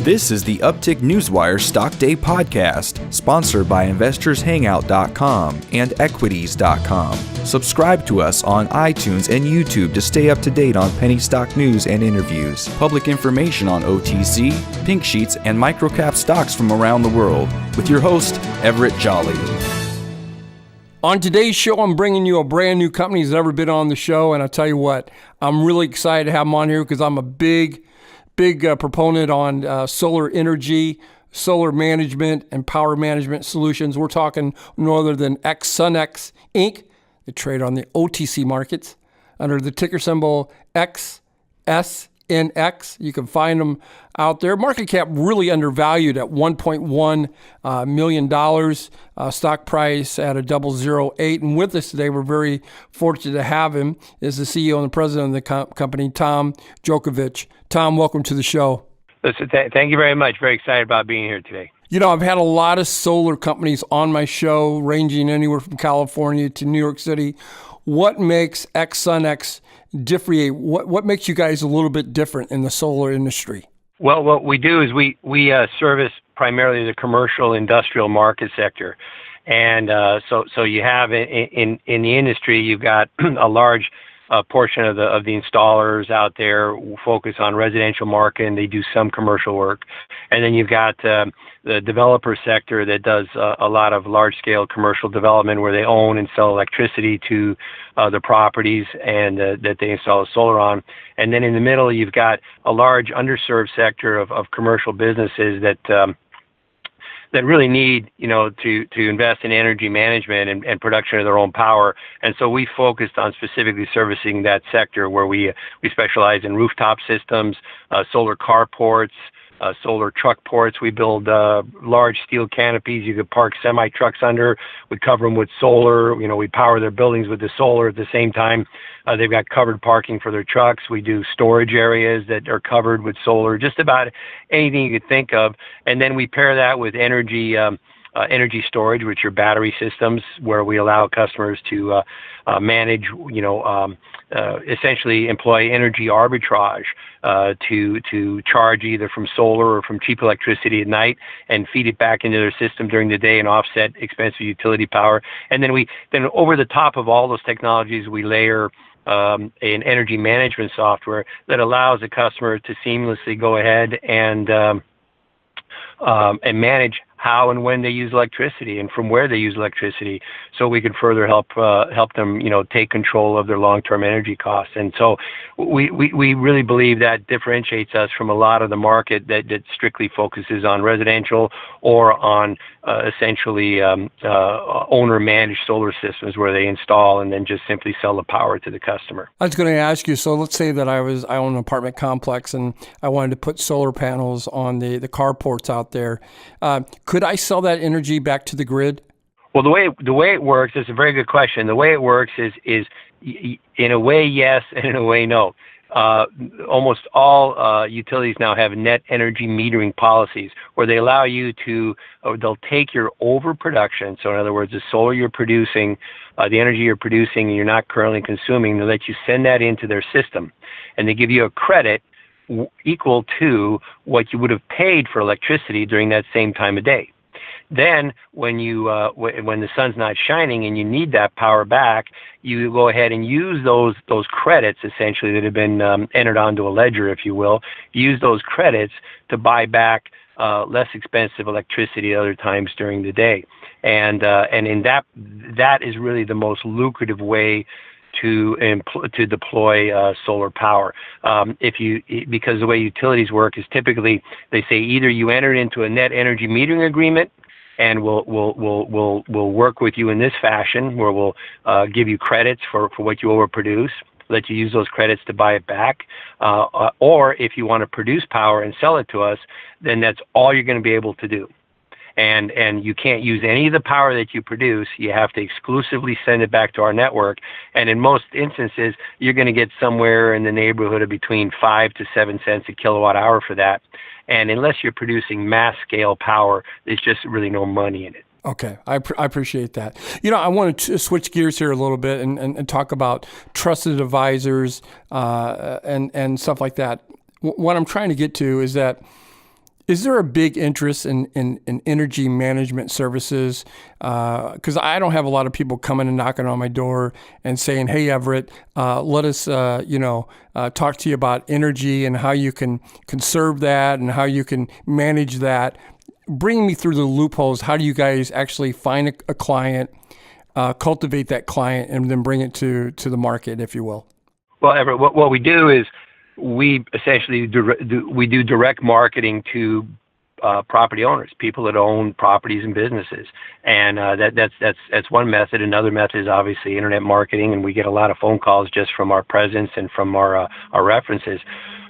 This is the Uptick Newswire Stock Day podcast, sponsored by InvestorsHangout.com and Equities.com. Subscribe to us on iTunes and YouTube to stay up to date on penny stock news and interviews, public information on OTC, pink sheets, and microcap stocks from around the world. With your host, Everett Jolly. On today's show, I'm bringing you a brand new company that's never been on the show, and I'll tell you what, I'm really excited to have them on here because I'm a big proponent on solar energy, solar management, and power management solutions. We're talking no other than XsunX Inc. They trade on the OTC markets under the ticker symbol XSNX. You can find them out there. Market cap really undervalued at $1.1 million. Stock price at a 008. And with us today, we're very fortunate to have him, is the CEO and the president of the company, Tom Djokovich. Tom, welcome to the show. Listen, thank you very much. Very excited about being here today. You know, I've had a lot of solar companies on my show, ranging anywhere from California to New York City. What makes XsunX differentiate? What makes you guys a little bit different in the solar industry? Well, what we do is we service primarily the commercial industrial market sector. And so you have in the industry, you've got a large portion of the installers out there focus on residential market, and they do some commercial work. And then you've got the developer sector that does a lot of large-scale commercial development where they own and sell electricity to the properties and that they install solar on. And then in the middle, you've got a large underserved sector of commercial businesses that really need, to invest in energy management and production of their own power. And so we focused on specifically servicing that sector where we specialize in rooftop systems, solar carports, solar truck ports. We build large steel canopies you could park semi-trucks under. We cover them with solar. We power their buildings with the solar at the same time. They've got covered parking for their trucks. We do storage areas that are covered with solar, just about anything you could think of. And then we pair that with energy storage, which are battery systems, where we allow customers to manage, essentially employ energy arbitrage to charge either from solar or from cheap electricity at night and feed it back into their system during the day and offset expensive utility power. And then over the top of all those technologies, we layer an energy management software that allows the customer to seamlessly go ahead and manage how and when they use electricity and from where they use electricity, so we can further help them, take control of their long-term energy costs. And so we really believe that differentiates us from a lot of the market that strictly focuses on residential or on essentially owner-managed solar systems where they install and then just simply sell the power to the customer. I was going to ask you, so let's say that I own an apartment complex and I wanted to put solar panels on the carports out there. Could I sell that energy back to the grid? Well, the way it works is a very good question. The way it works is in a way yes, and in a way no. Almost all utilities now have net energy metering policies where they allow you they'll take your overproduction. So in other words, the solar you're producing, the energy you're producing and you're not currently consuming, they'll let you send that into their system. And they give you a credit equal to what you would have paid for electricity during that same time of day. Then when the sun's not shining and you need that power back, you go ahead and use those credits essentially that have been entered onto a ledger, if you will. Use those credits to buy back less expensive electricity at other times during the day, and in that is really the most lucrative way to deploy solar power. Because the way utilities work is typically they say either you enter into a net energy metering agreement, and we'll work with you in this fashion, where we'll give you credits for what you overproduce, let you use those credits to buy it back, or if you want to produce power and sell it to us, then that's all you're going to be able to do. And you can't use any of the power that you produce. You have to exclusively send it back to our network. And in most instances, you're going to get somewhere in the neighborhood of between 5 to 7 cents a kilowatt hour for that. And unless you're producing mass scale power, there's just really no money in it. Okay, I appreciate that. I want to switch gears here a little bit and talk about trusted advisors and stuff like that. What I'm trying to get to is that Is there a big interest in energy management services? Because I don't have a lot of people coming and knocking on my door and saying, "Hey, Everett, let us, talk to you about energy and how you can conserve that and how you can manage that." Bring me through the loopholes. How do you guys actually find a client, cultivate that client, and then bring it to the market, if you will? Well, Everett, what we do is we essentially do direct marketing to property owners, people that own properties and businesses, and that's one method. Another method is obviously internet marketing, and we get a lot of phone calls just from our presence and from our references.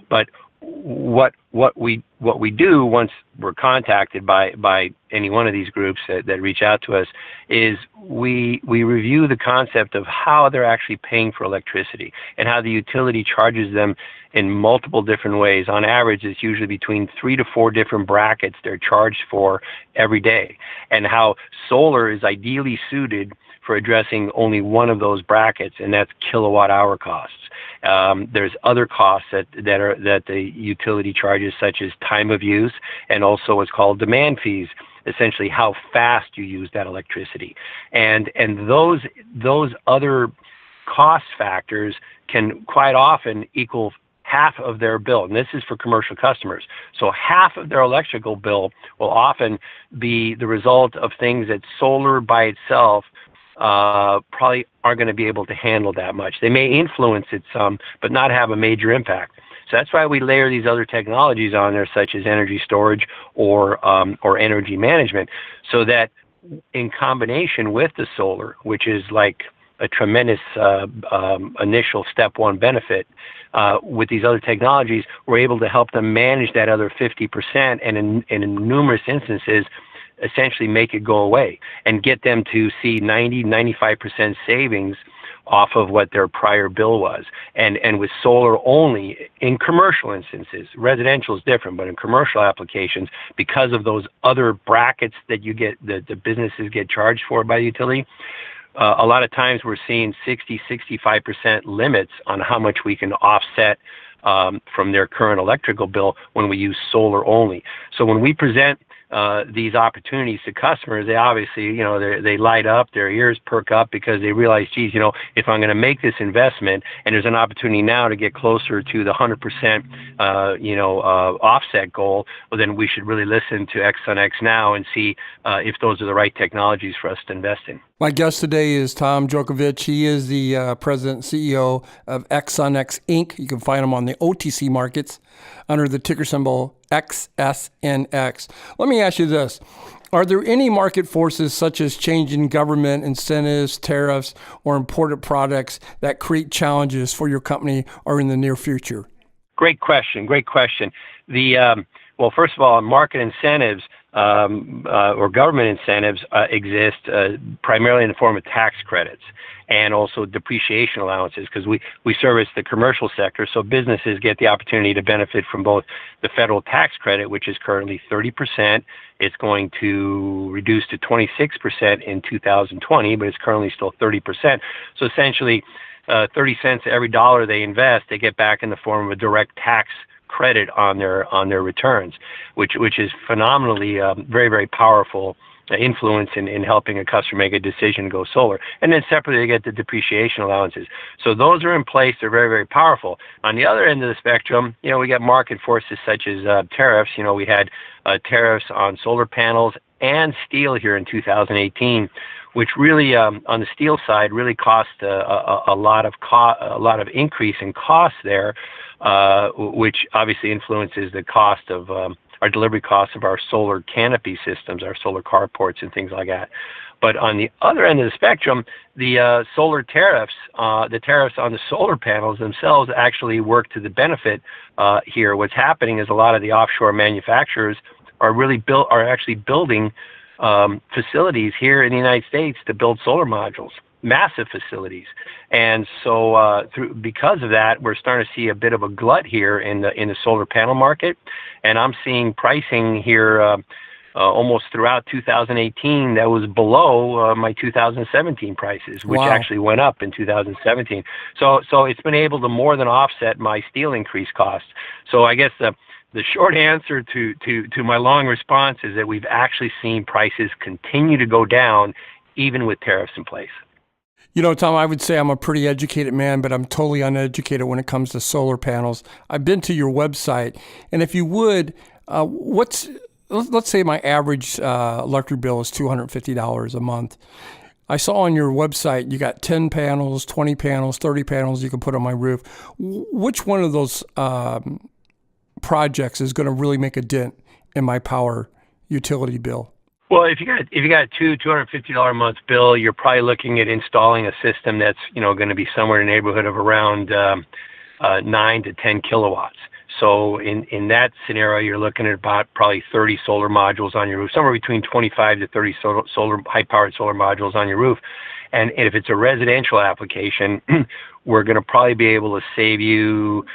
But what we do once we're contacted by any one of these groups that reach out to us is we review the concept of how they're actually paying for electricity and how the utility charges them in multiple different ways. On average, it's usually between 3 to 4 different brackets they're charged for every day, and how solar is ideally suited for addressing only one of those brackets, and that's kilowatt hour costs. There's other costs that the utility charges, such as time of use, and also what's called demand fees, essentially how fast you use that electricity. And those other cost factors can quite often equal half of their bill, and this is for commercial customers. So half of their electrical bill will often be the result of things that solar by itself probably aren't going to be able to handle that much. They may influence it some, but not have a major impact. So that's why we layer these other technologies on there, such as energy storage or energy management, so that in combination with the solar, which is like a tremendous initial step one benefit, with these other technologies, we're able to help them manage that other 50%, and in numerous instances, essentially make it go away and get them to see 95% savings off of what their prior bill was. And with solar only, in commercial instances, residential is different, but in commercial applications, because of those other brackets that you get, the businesses get charged for by the utility, a lot of times we're seeing 65% limits on how much we can offset from their current electrical bill when we use solar only. So when we present these opportunities to customers, they obviously, they light up, their ears perk up, because they realize, geez, if I'm going to make this investment and there's an opportunity now to get closer to the 100%, offset goal, well, then we should really listen to XsunX now and see if those are the right technologies for us to invest in. My guest today is Tom Djokovich. He is the president and CEO of XsunX Inc. You can find him on the OTC markets under the ticker symbol XSNX. Let me ask you this. Are there any market forces such as changing government incentives, tariffs, or imported products that create challenges for your company or in the near future? Great question. Well, first of all, market incentives or government incentives exist primarily in the form of tax credits and also depreciation allowances, because we service the commercial sector, so businesses get the opportunity to benefit from both the federal tax credit, which is currently 30%. It's going to reduce to 26% in 2020, but it's currently still 30%. So essentially, 30 cents every dollar they invest, they get back in the form of a direct tax credit on their returns, which is phenomenally very, very powerful influence in helping a customer make a decision to go solar. And then separately, they get the depreciation allowances. So those are in place. They're very, very powerful. On the other end of the spectrum, we got market forces such as tariffs. We had tariffs on solar panels and steel here in 2018, which really, on the steel side, really cost a lot of increase in costs there, which obviously influences the cost of our delivery costs of our solar canopy systems, our solar carports, and things like that. But on the other end of the spectrum, the solar tariffs, the tariffs on the solar panels themselves actually work to the benefit here. What's happening is a lot of the offshore manufacturers are actually building facilities here in the United States to build solar modules, massive facilities. And so because of that, we're starting to see a bit of a glut here in the solar panel market. And I'm seeing pricing here almost throughout 2018 that was below my 2017 prices, which actually went up in 2017. So it's been able to more than offset my steel increase costs. So I guess The short answer to my long response is that we've actually seen prices continue to go down even with tariffs in place. You know, Tom, I would say I'm a pretty educated man, but I'm totally uneducated when it comes to solar panels. I've been to your website, and if you would, let's say my average electric bill is $250 a month. I saw on your website you got 10 panels, 20 panels, 30 panels you can put on my roof. Which one of those projects is going to really make a dent in my power utility bill? Well, if you got a $250 a month bill, you're probably looking at installing a system that's going to be somewhere in the neighborhood of around 9 to 10 kilowatts. So in that scenario, you're looking at about probably 30 solar modules on your roof, somewhere between 25 to 30 solar high-powered solar modules on your roof. And if it's a residential application, we're going to probably be able to save you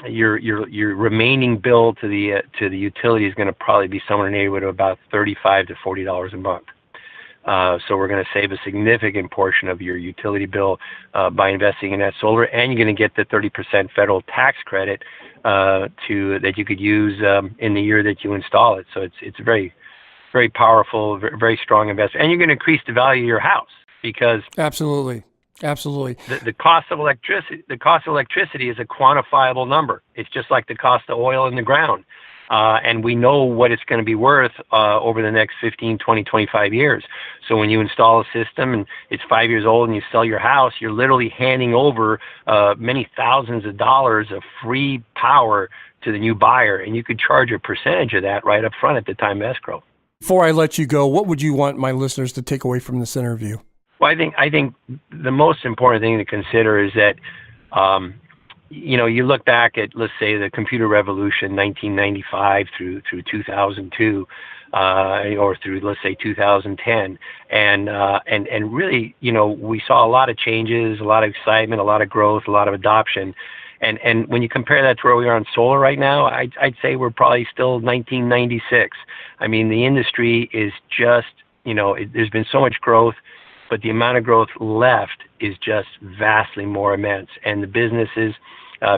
your remaining bill to the utility is going to probably be somewhere in the neighborhood of about $35 to $40 a month. So we're going to save a significant portion of your utility bill by investing in that solar, and you're going to get the 30% federal tax credit that you could use in the year that you install it. So it's a very, very powerful, very strong investment, and you're going to increase the value of your house because Absolutely. The cost of electricity is a quantifiable number. It's just like the cost of oil in the ground. And we know what it's going to be worth over the next 15, 20, 25 years. So when you install a system and it's 5 years old and you sell your house, you're literally handing over many thousands of dollars of free power to the new buyer, and you could charge a percentage of that right up front at the time of escrow. Before I let you go, what would you want my listeners to take away from this interview? Well, I think the most important thing to consider is that, you look back at, let's say, the computer revolution, 1995 through 2002, or through, let's say, 2010, and really, we saw a lot of changes, a lot of excitement, a lot of growth, a lot of adoption. And when you compare that to where we are on solar right now, I'd say we're probably still 1996. I mean, the industry is just, there's been so much growth, but the amount of growth left is just vastly more immense. And the businesses,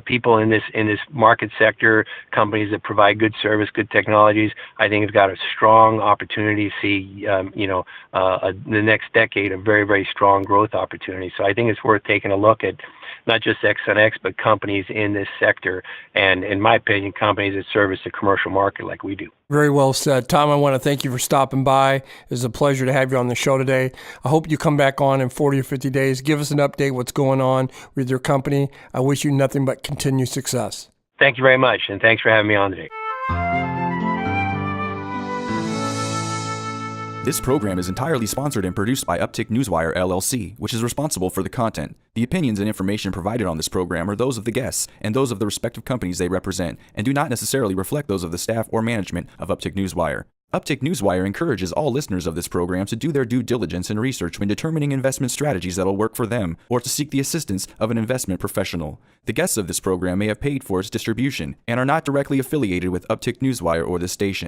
people in this market sector, companies that provide good service, good technologies, I think have got a strong opportunity to see, the next decade a very, very strong growth opportunity. So I think it's worth taking a look at not just XsunX, but companies in this sector, and in my opinion, companies that service the commercial market like we do. Very well said. Tom, I want to thank you for stopping by. It was a pleasure to have you on the show today. I hope you come back on in 40 or 50 days. Give us an update what's going on with your company. I wish you nothing but continued success. Thank you very much, and thanks for having me on today. This program is entirely sponsored and produced by Uptick Newswire, LLC, which is responsible for the content. The opinions and information provided on this program are those of the guests and those of the respective companies they represent, and do not necessarily reflect those of the staff or management of Uptick Newswire. Uptick Newswire encourages all listeners of this program to do their due diligence and research when determining investment strategies that will work for them, or to seek the assistance of an investment professional. The guests of this program may have paid for its distribution and are not directly affiliated with Uptick Newswire or this station.